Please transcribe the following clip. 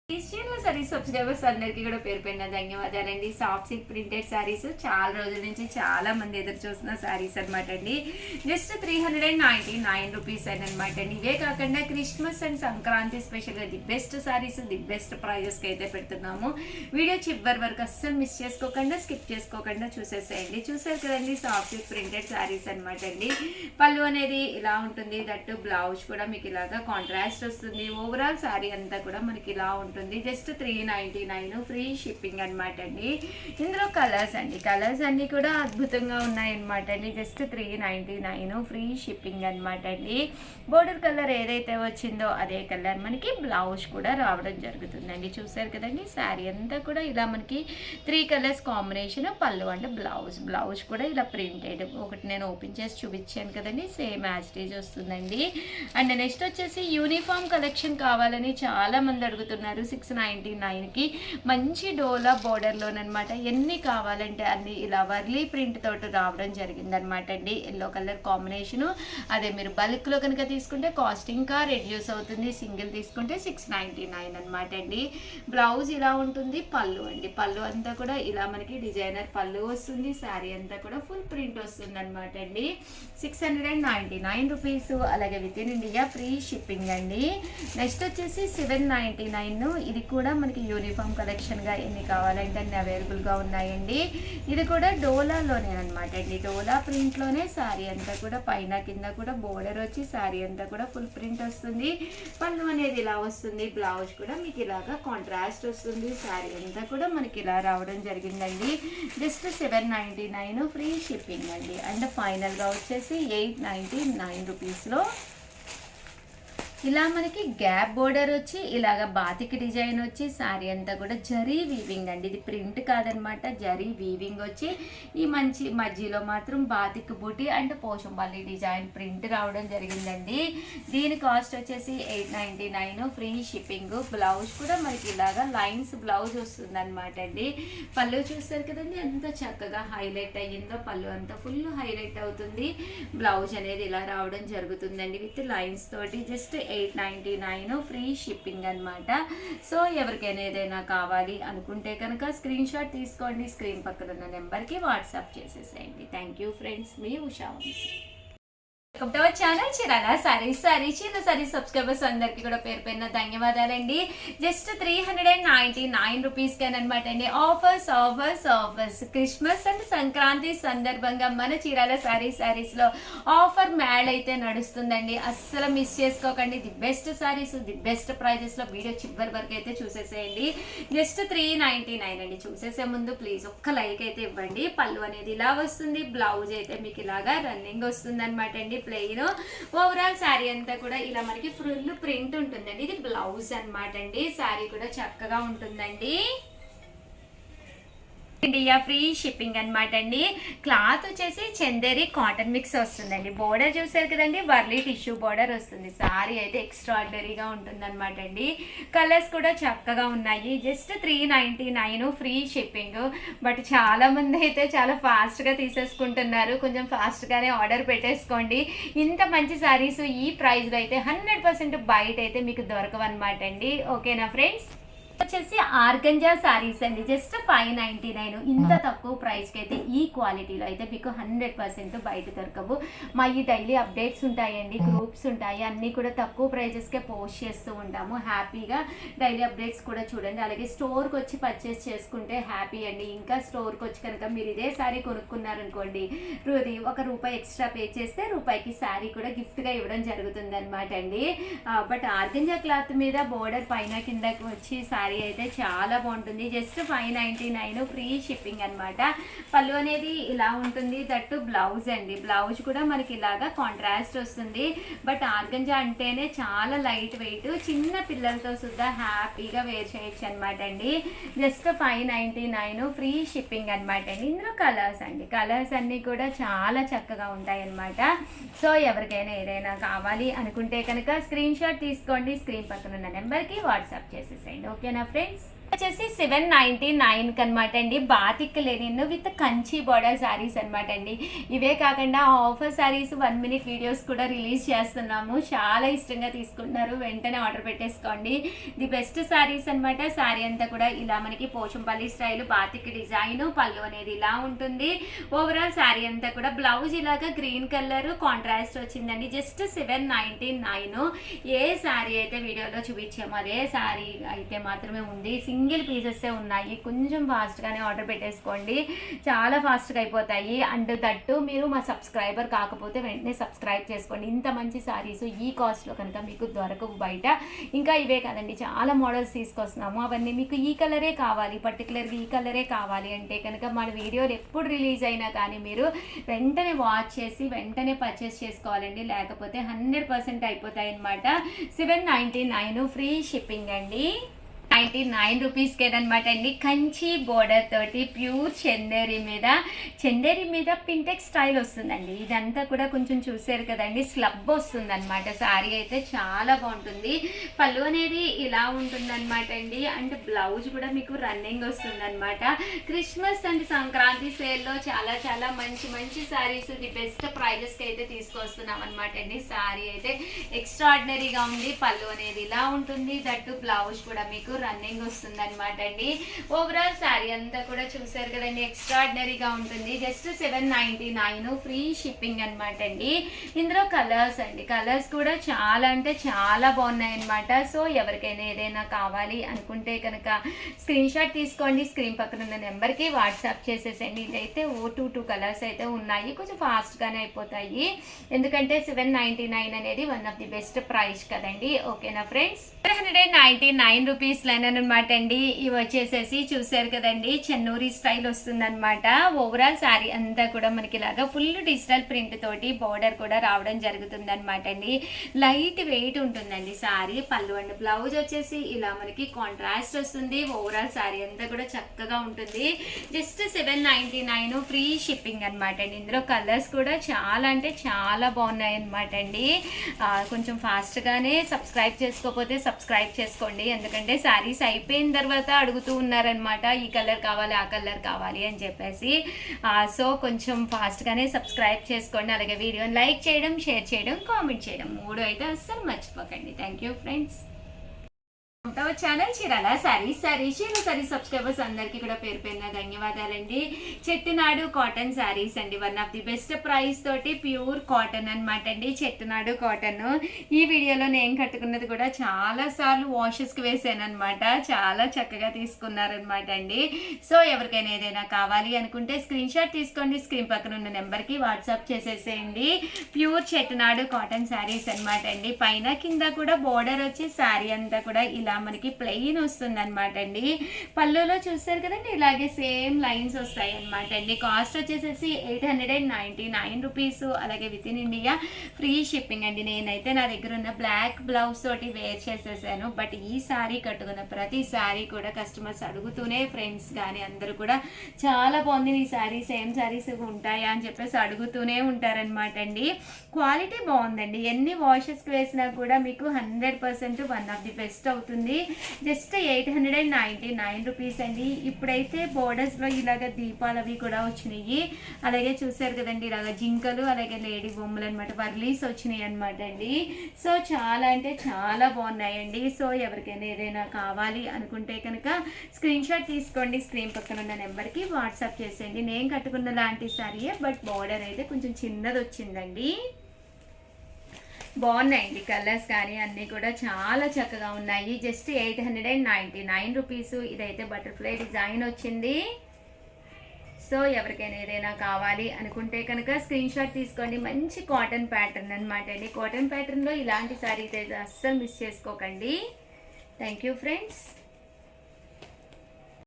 క్రిస్టియన్ల saris subscribers అందరికీ కూడా పేరు పైన ధన్యవాదాలండి. సాఫ్ట్ సిల్క్ ప్రింటెడ్ సారీస్ చాలా రోజుల నుంచి చాలా మంది ఎదురు చూస్తున్న సారీస్ అనమాట అండి. జస్ట్ 399 రూపీస్ అనమాట అండి. ఇవే కాకుండా క్రిస్మస్ అండ్ సంక్రాంతి స్పెషల్గా the best saris the best ప్రైజెస్కి అయితే పెడుతున్నాము. వీడియో చివరి వరకు అస్సలు మిస్ చేసుకోకుండా స్కిప్ చేసుకోకుండా చూసేసేయండి. చూసారు కదండి, సాఫ్ట్ సిల్క్ ప్రింటెడ్ సారీస్ అనమాట అండి. పళ్ళు అనేది ఇలా ఉంటుంది, దట్టు బ్లౌజ్ కూడా మీకు ఇలాగా కాంట్రాస్ట్ వస్తుంది. ఓవరాల్ సారీ అంతా కూడా మనకి ఇలా ఉంటుంది. జస్ట్ 399 ఫ్రీ షిప్పింగ్ అనమాట అండి. ఇందులో కలర్స్ అన్ని కూడా అద్భుతంగా ఉన్నాయన్నమాట అండి. జస్ట్ 399 ఫ్రీ షిప్పింగ్ అనమాట అండి. బోర్డర్ కలర్ ఏదైతే వచ్చిందో అదే కలర్ మనకి బ్లౌజ్ కూడా రావడం జరుగుతుందండి. చూసారు కదండి, శారీ అంతా కూడా ఇలా మనకి 3 కలర్స్ కాంబినేషన్. పళ్ళు అంటే బ్లౌజ్ కూడా ఇలా ప్రింటెడ్. ఒకటి నేను ఓపెన్ చేసి చూపించాను కదండి, సేమ్ యాజ్ ఇట్ ఈజ్ వస్తుందండి. అండ్ నెక్స్ట్ వచ్చేసి యూనిఫామ్ కలెక్షన్ కావాలని చాలా మంది అడుగుతున్నారు. 699కి మంచి డోలా బోర్డర్లోనమాట. ఎన్ని కావాలంటే అన్ని ఇలా వర్లీ ప్రింట్ తోటి రావడం జరిగిందనమాట అండి. Yellow colour combination. అదే మీరు బల్క్లో కనుక తీసుకుంటే కాస్ట్ ఇంకా రెడ్యూస్ అవుతుంది. సింగిల్ తీసుకుంటే 699 అనమాట అండి. బ్లౌజ్ ఇలా ఉంటుంది. పళ్ళు అంతా కూడా ఇలా మనకి డిజైనర్ పళ్ళు వస్తుంది. శారీ అంతా కూడా ఫుల్ ప్రింట్ వస్తుంది అనమాట అండి. 699 రూపీస్. అలాగే with in India free shipping అండి. నెక్స్ట్ వచ్చేసి 799. ఇది కూడా మనకి యూనిఫామ్ కలెక్షన్గా ఎన్ని కావాలంటే అన్ని అవైలబుల్గా ఉన్నాయండి. ఇది కూడా డోలాలోనే అనమాట అండి. డోలా ప్రింట్లోనే శారీ అంతా కూడా పైన కింద కూడా బోర్డర్ వచ్చి శారీ అంతా కూడా ఫుల్ ప్రింట్ వస్తుంది. పళ్ళు అనేది ఇలా వస్తుంది. బ్లౌజ్ కూడా మీకు ఇలాగా కాంట్రాస్ట్ వస్తుంది. శారీ అంతా కూడా మనకి ఇలా రావడం జరిగిందండి. జస్ట్ 799 ఫ్రీ షిప్పింగ్ అండి. అండ్ ఫైనల్గా వచ్చేసి 899 రూపీస్లో ఇలా మనకి గ్యాప్ బోర్డర్ వచ్చి ఇలాగ బాతిక్ డిజైన్ వచ్చి శారీ అంతా కూడా జరీ వీవింగ్ అండి. ఇది ప్రింట్ కాదనమాట, జరీ వీవింగ్ వచ్చి ఈ మంచి మధ్యలో మాత్రం బాతిక్ బూటీ అండ్ పోచంపల్లి డిజైన్ ప్రింట్ రావడం జరిగిందండి. దీని కాస్ట్ వచ్చేసి 899 ఫ్రీ షిప్పింగ్. బ్లౌజ్ కూడా మనకి ఇలాగా లైన్స్ బ్లౌజ్ వస్తుంది అనమాట అండి. పళ్ళు చూస్తారు కదండి, ఎంత చక్కగా హైలైట్ అయ్యిందో. పళ్ళు అంతా ఫుల్ హైలైట్ అవుతుంది. బ్లౌజ్ అనేది ఇలా రావడం జరుగుతుందండి విత్ లైన్స్ తోటి. జస్ట్ 899 ఫ్రీ షిప్పింగ్ అనమాట. సో ఎవరికైనా ఏదైనా కావాలి అనుకుంటే కనుక స్క్రీన్ షాట్ తీసుకోండి. స్క్రీన్ పక్కన ఉన్న నెంబర్కి వాట్సాప్ చేసేసేయండి. థ్యాంక్ యూ ఫ్రెండ్స్, మీ Usha Vamsi. Welcome to our channel Chirala sarees. Chirala sarees subscribers అందరికీ కూడా పేరు పైన ధన్యవాదాలండి. జస్ట్ 399 రూపీస్కి అనమాట అండి. ఆఫర్స్ క్రిస్మస్ అండ్ సంక్రాంతి సందర్భంగా మన చీరాల సారీస్లో ఆఫర్ మ్యాడ్ అయితే నడుస్తుందండి. అస్సలు మిస్ చేసుకోకండి. The best saris the best ప్రైజెస్లో వీడియో చివరి వరకు అయితే చూసేసేయండి. జస్ట్ 399 అండి. చూసేసే ముందు ప్లీజ్ ఒక్క లైక్ అయితే ఇవ్వండి. పళ్ళు అనేది ఇలా వస్తుంది. బ్లౌజ్ అయితే మీకు ఇలాగా రన్నింగ్ వస్తుంది అనమాట అండి. ప్లెయిన్. ఓవరాల్ శారీ అంతా కూడా ఇలా మనకి ఫుల్ ప్రింట్ ఉంటుందండి. ఇది బ్లౌజ్ అనమాట అండి. శారీ కూడా చక్కగా ఉంటుందండి. ఇండియా ఫ్రీ షిప్పింగ్ అనమాట అండి. క్లాత్ వచ్చేసి చందేరి కాటన్ మిక్స్ వస్తుందండి. బోర్డర్ చూసారు కదండి, వర్లీ టిష్యూ బోర్డర్ వస్తుంది. సారీ అయితే ఎక్స్ట్రాడినరీగా ఉంటుంది అనమాట అండి. కలర్స్ కూడా చక్కగా ఉన్నాయి. Just 399 free shipping. బట్ చాలా మంది అయితే చాలా ఫాస్ట్గా తీసేసుకుంటున్నారు. కొంచెం ఫాస్ట్గానే ఆర్డర్ పెట్టేసుకోండి. ఇంత మంచి సారీస్ ఈ ప్రైస్లో అయితే 100% బయట అయితే మీకు దొరకవన్నమాట అండి. ఓకేనా ఫ్రెండ్స్? వచ్చేసి ఆర్గంజా సారీస్ అండి. జస్ట్ 599. ఇంత తక్కువ ప్రైస్కి అయితే ఈ క్వాలిటీలో అయితే మీకు 100% బయట దొరకవు. మా ఈ డైలీ అప్డేట్స్ ఉంటాయండి, గ్రూప్స్ ఉంటాయి, అన్నీ కూడా తక్కువ ప్రైజెస్కే పోస్ట్ చేస్తూ ఉంటాము. హ్యాపీగా డైలీ అప్డేట్స్ కూడా చూడండి. అలాగే స్టోర్కి వచ్చి పర్చేస్ చేసుకుంటే హ్యాపీ అండి. ఇంకా స్టోర్కి వచ్చి కనుక మీరు ఇదే శారీ కొనుక్కున్నారనుకోండి, ₹1 ఎక్స్ట్రా పే చేస్తే రూపాయికి శారీ కూడా గిఫ్ట్గా ఇవ్వడం జరుగుతుంది అనమాట అండి. బట్ ఆర్గంజా క్లాత్ మీద బోర్డర్ పైన కిందకి వచ్చి శారీ అయితే చాలా బాగుంటుంది. జస్ట్ 599 ఫ్రీ షిప్పింగ్ అనమాట. పళ్ళు అనేది ఇలా ఉంటుంది. దట్టు బ్లౌజ్ అండి. బ్లౌజ్ కూడా మనకి ఇలాగా కాంట్రాస్ట్ వస్తుంది. బట్ ఆర్గంజా అంటేనే చాలా లైట్ వెయిట్, చిన్న పిల్లలతో సుద్దా హ్యాపీగా వేర్ చేయొచ్చు అనమాట అండి. జస్ట్ 599 ఫ్రీ షిప్పింగ్ అనమాట అండి. ఇందులో కలర్స్ అన్నీ కూడా చాలా చక్కగా ఉంటాయి అనమాట. సో ఎవరికైనా ఏదైనా కావాలి అనుకుంటే కనుక స్క్రీన్ షాట్ తీసుకోండి. స్క్రీన్ పక్కన ఉన్న నెంబర్కి వాట్సాప్ చేసేసేయండి. ఓకేనా ఫ్రెండ్స్? వచ్చేసి 799 అనమాట అండి. Batik Lenin with Kanchi border saris అనమాట అండి. ఇవే కాకుండా ఆఫర్ శారీస్ 1 మినిట్ వీడియోస్ కూడా రిలీజ్ చేస్తున్నాము. చాలా ఇష్టంగా తీసుకుంటున్నారు, వెంటనే ఆర్డర్ పెట్టేసుకోండి. ది బెస్ట్ శారీస్ అనమాట. శారీ అంతా కూడా ఇలా మనకి పోచంపల్లి స్టైల్ బాతిక్ డిజైన్, పళ్ళు అనేది ఇలా ఉంటుంది. ఓవరాల్ శారీ అంతా కూడా బ్లౌజ్ ఇలాగా గ్రీన్ కలర్ కాంట్రాస్ట్ వచ్చిందండి. జస్ట్ 799. ఏ శారీ అయితే వీడియోలో చూపించామో అదే శారీ అయితే మాత్రమే ఉంది. సింగిల్ పీసెస్ ఉన్నాయి. కొంచెం ఫాస్ట్గానే ఆర్డర్ పెట్టేసుకోండి, చాలా ఫాస్ట్గా అయిపోతాయి. అండ్ దట్టు మీరు మా సబ్స్క్రైబర్ కాకపోతే వెంటనే సబ్స్క్రైబ్ చేసుకోండి. ఇంత మంచి శారీస్ ఈ కాస్ట్లో కనుక మీకు దొరకవు బయట. ఇంకా ఇవే కాదండి, చాలా మోడల్స్ తీసుకొస్తున్నాము. అవన్నీ మీకు ఈ కలరే కావాలి, పర్టికులర్గా ఈ కలరే కావాలి అంటే కనుక మన వీడియోలు ఎప్పుడు రిలీజ్ అయినా కానీ మీరు వెంటనే వాచ్ చేసి వెంటనే పర్చేస్ చేసుకోవాలండి, లేకపోతే 100% అయిపోతాయి అనమాట. 799 ఫ్రీ షిప్పింగ్ అండి. 99 రూపీస్కేనమాట అండి. కంచి బోర్డర్ తోటి ప్యూర్ చందేరి మీద పింటెక్స్ స్టైల్ వస్తుందండి. ఇదంతా కూడా కొంచెం చూసారు కదండి, స్లబ్ వస్తుంది అనమాట. శారీ అయితే చాలా బాగుంటుంది. పళ్ళు అనేది ఇలా ఉంటుందన్నమాట అండి. అండ్ బ్లౌజ్ కూడా మీకు రన్నింగ్ వస్తుందన్నమాట. క్రిస్మస్ అండ్ సంక్రాంతి సేల్లో చాలా చాలా మంచి మంచి శారీస్ ది బెస్ట్ ప్రైజెస్కి అయితే తీసుకొస్తున్నాం అనమాట అండి. శారీ అయితే ఎక్స్ట్రాడినరీగా ఉంది. పళ్ళు అనేది ఇలా ఉంటుంది. దట్టు బ్లౌజ్ కూడా మీకు రన్నింగ్ వస్తుంది అనమాట అండి. ఓవరాల్ శారీ అంతా కూడా చూసారు కదండి, ఎక్స్ట్రాడినరీగా ఉంటుంది. జస్ట్ 799 ఫ్రీ షిప్పింగ్ అనమాట అండి. ఇందులో కలర్స్ అండి, కలర్స్ కూడా చాలా అంటే చాలా బాగున్నాయి అనమాట. సో ఎవరికైనా ఏదైనా కావాలి అనుకుంటే కనుక స్క్రీన్ షాట్ తీసుకోండి, స్క్రీన్ పక్కన ఉన్న నెంబర్కి వాట్సాప్ చేసేసండి. ఇదైతే 2 కలర్స్ అయితే ఉన్నాయి, కొంచెం ఫాస్ట్గానే అయిపోతాయి. ఎందుకంటే 799 అనేది one of the best price కదండి. ఓకేనా ఫ్రెండ్స్? 799 రూపీస్ అనమాట అండి. ఇవి వచ్చేసేసి చూసారు కదండి, చెన్నూరి స్టైల్ వస్తుందన్నమాట. ఓవరాల్ శారీ అంతా కూడా మనకి ఇలాగా ఫుల్ డిజిటల్ ప్రింట్ తోటి బోర్డర్ కూడా రావడం జరుగుతుంది అనమాట అండి. లైట్ వెయిట్ ఉంటుందండి శారీ. పళ్ళు అండ్ బ్లౌజ్ వచ్చేసి ఇలా మనకి కాంట్రాస్ట్ వస్తుంది. ఓవరాల్ శారీ అంతా కూడా చక్కగా ఉంటుంది. జస్ట్ 799 ఫ్రీ షిప్పింగ్ అనమాట అండి. ఇందులో కలర్స్ కూడా చాలా అంటే చాలా బాగున్నాయి అనమాట అండి. కొంచెం ఫాస్ట్గానే సబ్స్క్రైబ్ చేసుకోకపోతే సబ్స్క్రైబ్ చేసుకోండి, ఎందుకంటే శారీస్ అయిపోయిన తర్వాత అడుగుతూ ఉన్నారనమాట, ఈ కలర్ కావాలి ఆ కలర్ కావాలి అని చెప్పేసి. సో కొంచెం ఫాస్ట్గానే సబ్స్క్రైబ్ చేసుకోండి. అలాగే వీడియోని లైక్ చేయడం, షేర్ చేయడం, కామెంట్ చేయడం 3 అయితే అస్సలు మర్చిపోకండి. Thank you friends. Channel Chirala saris subscribers అందరికీ కూడా పేరు పేరున ధన్యవాదాలండి. చెట్టునాడు కాటన్ శారీస్ అండి. One of the best price తోటి ప్యూర్ కాటన్ అనమాట అండి. చెట్టునాడు కాటన్. ఈ వీడియోలో నేను కట్టుకున్నది కూడా చాలా సార్లు వాషెస్కి వేసాను అనమాట. చాలా చక్కగా తీసుకున్నారనమాట అండి. సో ఎవరికైనా ఏదైనా కావాలి అనుకుంటే స్క్రీన్ షాట్ తీసుకోండి, స్క్రీన్ పక్కన ఉన్న నెంబర్కి వాట్సాప్ చేసేసేయండి. ప్యూర్ చెట్టునాడు కాటన్ శారీస్ అనమాట అండి. పైన కింద కూడా బోర్డర్ వచ్చి శారీ అంతా కూడా ఇలా మనకి ప్లెయిన్ వస్తుంది అనమాట అండి. పళ్ళులో చూస్తారు కదండి, ఇలాగే సేమ్ లైన్స్ వస్తాయి అనమాట అండి. కాస్ట్ వచ్చేసేసి 899 రూపీస్. అలాగే with in India free shipping అండి. నేనైతే నా దగ్గర ఉన్న బ్లాక్ బ్లౌజ్ తోటి వేర్ చేసేసాను. బట్ ఈ శారీ కట్టుకున్న ప్రతి శారీ కూడా కస్టమర్స్ అడుగుతూనే, ఫ్రెండ్స్ కానీ అందరూ కూడా చాలా బాగుంది ఈ శారీ, సేమ్ శారీస్ ఉంటాయా అని చెప్పేసి అడుగుతూనే ఉంటారనమాట అండి. క్వాలిటీ బాగుందండి. ఎన్ని వాషెస్కి వేసినా కూడా మీకు 100% వన్ ఆఫ్ ది బెస్ట్ అవుతుంది. జస్ట్ 899 రూపీస్ అండి. ఇప్పుడైతే బోర్డర్స్లో ఇలాగ దీపాలు అవి కూడా వచ్చినాయి. అలాగే చూసారు కదండి, ఇలాగ జింకలు, అలాగే లేడీ బొమ్మలు అనమాట, వర్లీస్ వచ్చినాయి అనమాట అండి. సో చాలా అంటే చాలా బాగున్నాయండి. సో ఎవరికైనా ఏదైనా కావాలి అనుకుంటే కనుక స్క్రీన్ షాట్ తీసుకోండి, స్క్రీన్ పక్కన ఉన్న నెంబర్కి వాట్సాప్ చేసేయండి. నేను కట్టుకున్న లాంటి శారీయే, బట్ బోర్డర్ అయితే కొంచెం చిన్నది వచ్చిందండి. బాగున్నాయండి కలర్స్ కానీ అన్నీ కూడా చాలా చక్కగా ఉన్నాయి. Just 899 rupees. ఇదైతే బటర్ఫ్లై డిజైన్ వచ్చింది. సో ఎవరికైనా ఏదైనా కావాలి అనుకుంటే కనుక స్క్రీన్ షాట్ తీసుకోండి. మంచి కాటన్ ప్యాటర్న్ అనమాట అండి. కాటన్ ప్యాటర్న్లో ఇలాంటి శారీస్ అయితే అస్సలు మిస్ చేసుకోకండి. Thank you friends.